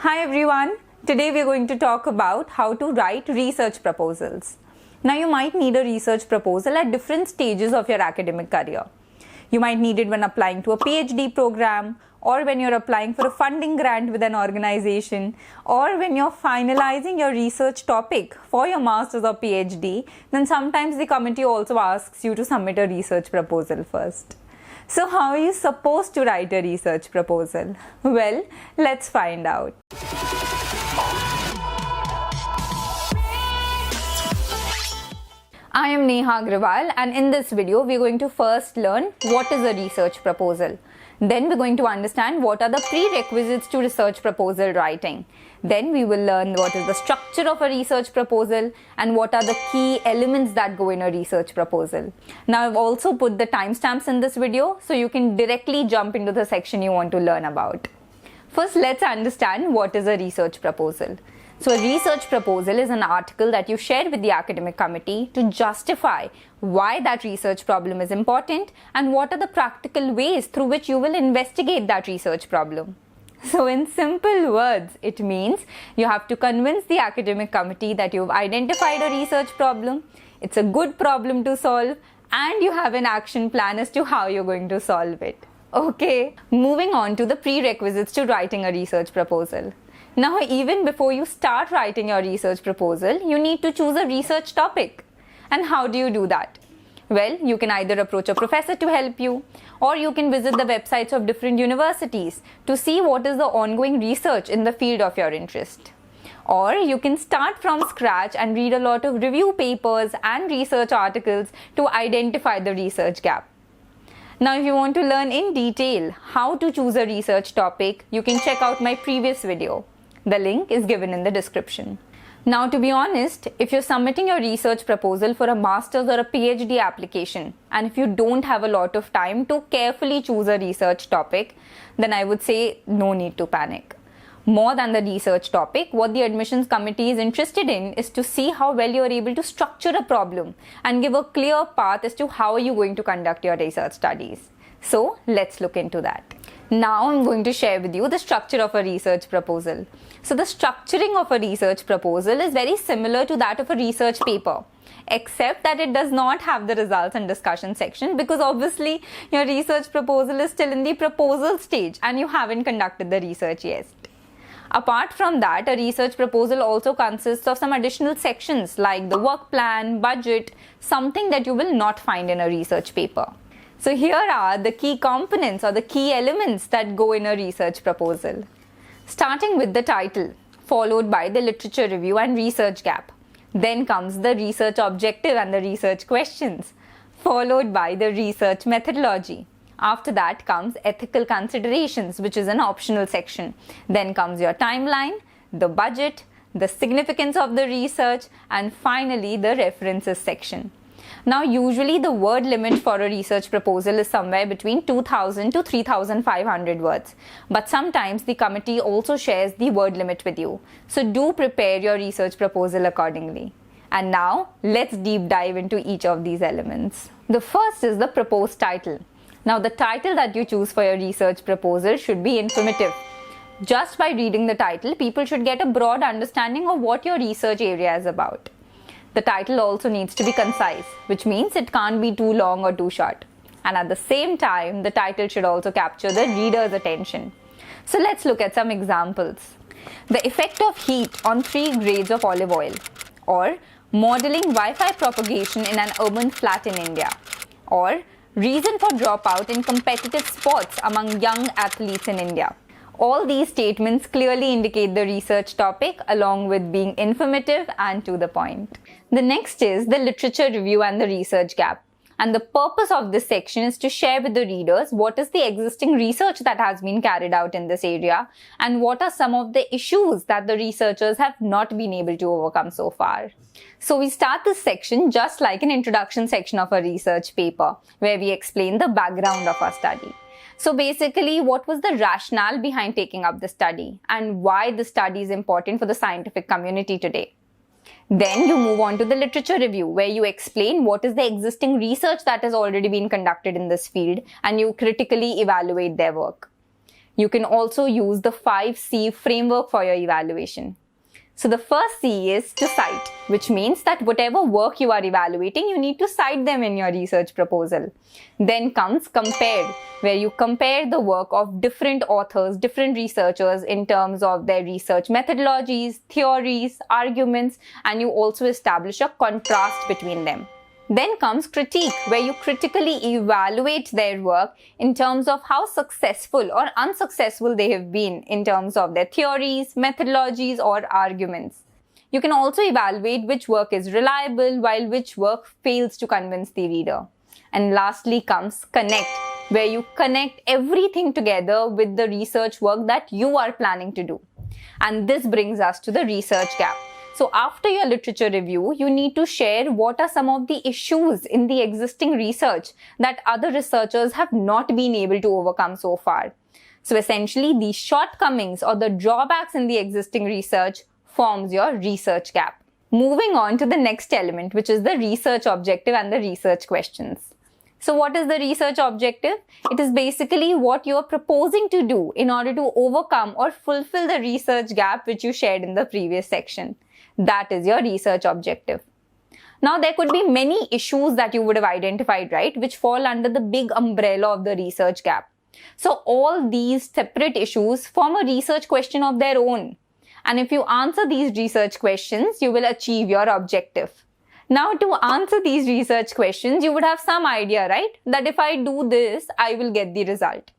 Hi everyone, today we're going to talk about how to write research proposals. Now you might need a research proposal at different stages of your academic career. You might need it when applying to a PhD program, or when you're applying for a funding grant with an organization, or when you're finalizing your research topic for your master's or PhD. Then sometimes the committee also asks you to submit a research proposal first. So how are you supposed to write a research proposal? Well, let's find out. I am Neha Agrawal, and in this video we are going to first learn what is a research proposal. Then we are going to understand what are the prerequisites to research proposal writing. Then we will learn what is the structure of a research proposal and what are the key elements that go in a research proposal. Now I've also put the timestamps in this video so you can directly jump into the section you want to learn about. First, let's understand what is a research proposal. So a research proposal is an article that you share with the academic committee to justify why that research problem is important and what are the practical ways through which you will investigate that research problem. So in simple words, it means you have to convince the academic committee that you've identified a research problem, it's a good problem to solve, and you have an action plan as to how you're going to solve it. Okay, moving on to the prerequisites to writing a research proposal. Now, even before you start writing your research proposal, you need to choose a research topic. And how do you do that? Well, you can either approach a professor to help you, or you can visit the websites of different universities to see what is the ongoing research in the field of your interest. Or you can start from scratch and read a lot of review papers and research articles to identify the research gap. Now, if you want to learn in detail how to choose a research topic, you can check out my previous video. The link is given in the description. Now, to be honest, if you're submitting your research proposal for a master's or a PhD application, and if you don't have a lot of time to carefully choose a research topic, then I would say no need to panic. More than the research topic, what the admissions committee is interested in is to see how well you are able to structure a problem and give a clear path as to how you are going to conduct your research studies. So let's look into that. Now I'm going to share with you the structure of a research proposal. So the structuring of a research proposal is very similar to that of a research paper, except that it does not have the results and discussion section, because obviously your research proposal is still in the proposal stage and you haven't conducted the research yet. Apart from that, a research proposal also consists of some additional sections like the work plan, budget, something that you will not find in a research paper. So here are the key components or the key elements that go in a research proposal. Starting with the title, followed by the literature review and research gap. Then comes the research objective and the research questions, followed by the research methodology. After that comes ethical considerations, which is an optional section. Then comes your timeline, the budget, the significance of the research, and finally the references section. Now, usually the word limit for a research proposal is somewhere between 2000 to 3500 words. But sometimes the committee also shares the word limit with you. So do prepare your research proposal accordingly. And now, let's deep dive into each of these elements. The first is the proposed title. Now, the title that you choose for your research proposal should be informative. Just by reading the title, people should get a broad understanding of what your research area is about. The title also needs to be concise, which means it can't be too long or too short. And at the same time, the title should also capture the reader's attention. So let's look at some examples. The effect of heat on 3 grades of olive oil, or modeling Wi-Fi propagation in an urban flat in India, or reason for dropout in competitive sports among young athletes in India. All these statements clearly indicate the research topic along with being informative and to the point. The next is the literature review and the research gap. And the purpose of this section is to share with the readers what is the existing research that has been carried out in this area and what are some of the issues that the researchers have not been able to overcome so far. So we start this section just like an introduction section of a research paper where we explain the background of our study. So basically, what was the rationale behind taking up the study and why the study is important for the scientific community today? Then you move on to the literature review, where you explain what is the existing research that has already been conducted in this field and you critically evaluate their work. You can also use the 5C framework for your evaluation. So the first C is to cite, which means that whatever work you are evaluating, you need to cite them in your research proposal. Then comes compared, where you compare the work of different authors, different researchers in terms of their research methodologies, theories, arguments, and you also establish a contrast between them. Then comes critique, where you critically evaluate their work in terms of how successful or unsuccessful they have been in terms of their theories, methodologies, or arguments. You can also evaluate which work is reliable while which work fails to convince the reader. And lastly comes connect, where you connect everything together with the research work that you are planning to do. And this brings us to the research gap. So after your literature review, you need to share what are some of the issues in the existing research that other researchers have not been able to overcome so far. So essentially, the shortcomings or the drawbacks in the existing research forms your research gap. Moving on to the next element, which is the research objective and the research questions. So what is the research objective? It is basically what you are proposing to do in order to overcome or fulfill the research gap which you shared in the previous section. That is your research objective. Now, there could be many issues that you would have identified, right, which fall under the big umbrella of the research gap. So all these separate issues form a research question of their own. And if you answer these research questions, you will achieve your objective. Now, to answer these research questions, you would have some idea, right, that if I do this, I will get the result.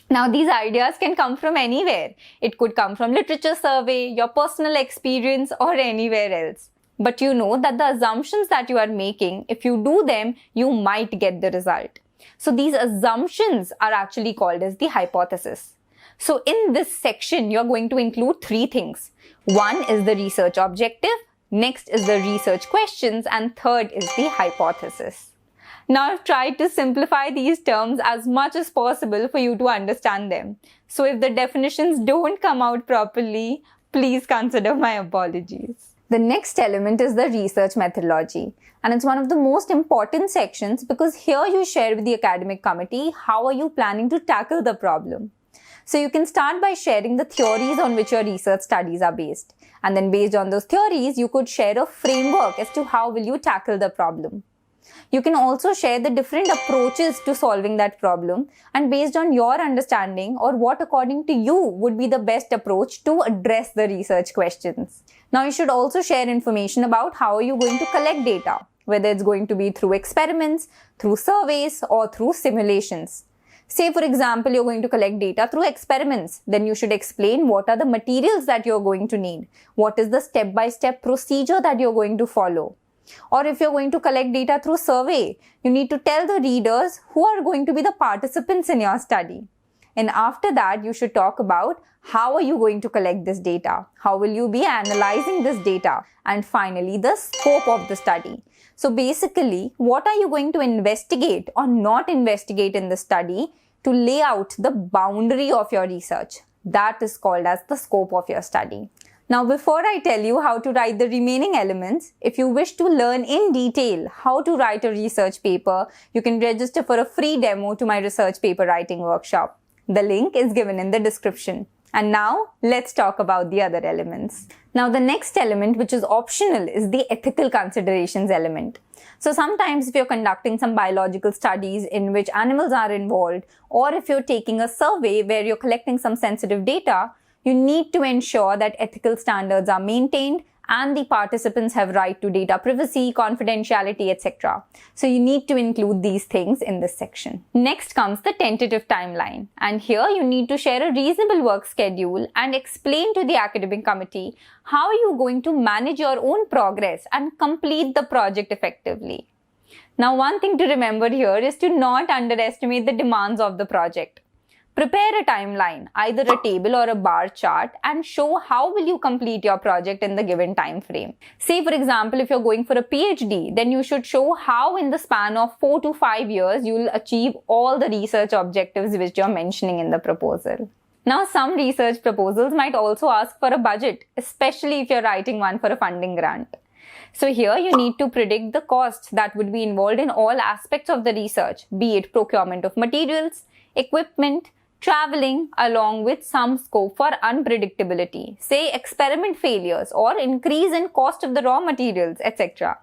Now, these ideas can come from anywhere. It could come from literature survey, your personal experience, or anywhere else. But you know that the assumptions that you are making, if you do them, you might get the result. So these assumptions are actually called as the hypothesis. So in this section, you're going to include three things. One is the research objective, next is the research questions, and third is the hypothesis. Now, I've tried to simplify these terms as much as possible for you to understand them. So if the definitions don't come out properly, please consider my apologies. The next element is the research methodology. And it's one of the most important sections because here you share with the academic committee how are you planning to tackle the problem. So you can start by sharing the theories on which your research studies are based. And then based on those theories, you could share a framework as to how will you tackle the problem. You can also share the different approaches to solving that problem and based on your understanding or what according to you would be the best approach to address the research questions. Now you should also share information about how are you going to collect data, whether it's going to be through experiments, through surveys or through simulations. Say for example, you're going to collect data through experiments, then you should explain what are the materials that you're going to need, what is the step-by-step procedure that you're going to follow. Or if you're going to collect data through survey, you need to tell the readers who are going to be the participants in your study. And after that, you should talk about how are you going to collect this data? How will you be analyzing this data? And finally, the scope of the study. So basically, what are you going to investigate or not investigate in the study to lay out the boundary of your research? That is called as the scope of your study. Now, before I tell you how to write the remaining elements, if you wish to learn in detail how to write a research paper, you can register for a free demo to my research paper writing workshop. The link is given in the description. And now, let's talk about the other elements. Now, the next element, which is optional, is the ethical considerations element. So sometimes if you're conducting some biological studies in which animals are involved, or if you're taking a survey where you're collecting some sensitive data, you need to ensure that ethical standards are maintained and the participants have right to data privacy, confidentiality, etc. So you need to include these things in this section. Next comes the tentative timeline. And here you need to share a reasonable work schedule and explain to the academic committee how you're going to manage your own progress and complete the project effectively. Now, one thing to remember here is to not underestimate the demands of the project. Prepare a timeline, either a table or a bar chart, and show how will you complete your project in the given time frame. Say for example, if you're going for a PhD, then you should show how in the span of 4 to 5 years you will achieve all the research objectives which you're mentioning in the proposal. Now, some research proposals might also ask for a budget, especially if you're writing one for a funding grant. So here you need to predict the costs that would be involved in all aspects of the research, be it procurement of materials, equipment, traveling along with some scope for unpredictability, say experiment failures or increase in cost of the raw materials, etc.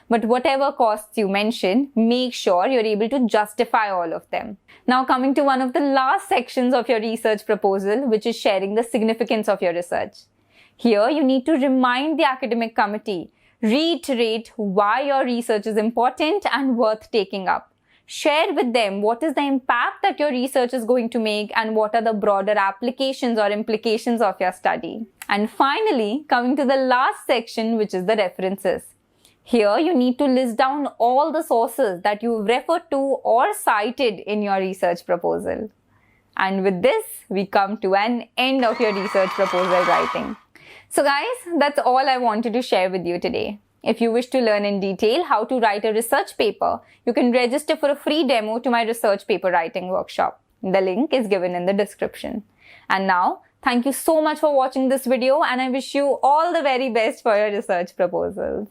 But whatever costs you mention, make sure you're able to justify all of them. Now coming to one of the last sections of your research proposal, which is sharing the significance of your research. Here you need to remind the academic committee, reiterate why your research is important and worth taking up. Share with them what is the impact that your research is going to make and what are the broader applications or implications of your study. And finally, coming to the last section, which is the references. Here, you need to list down all the sources that you've referred to or cited in your research proposal. And with this, we come to an end of your research proposal writing. So guys, that's all I wanted to share with you today. If you wish to learn in detail how to write a research paper, you can register for a free demo to my research paper writing workshop. The link is given in the description. And now, thank you so much for watching this video and I wish you all the very best for your research proposals.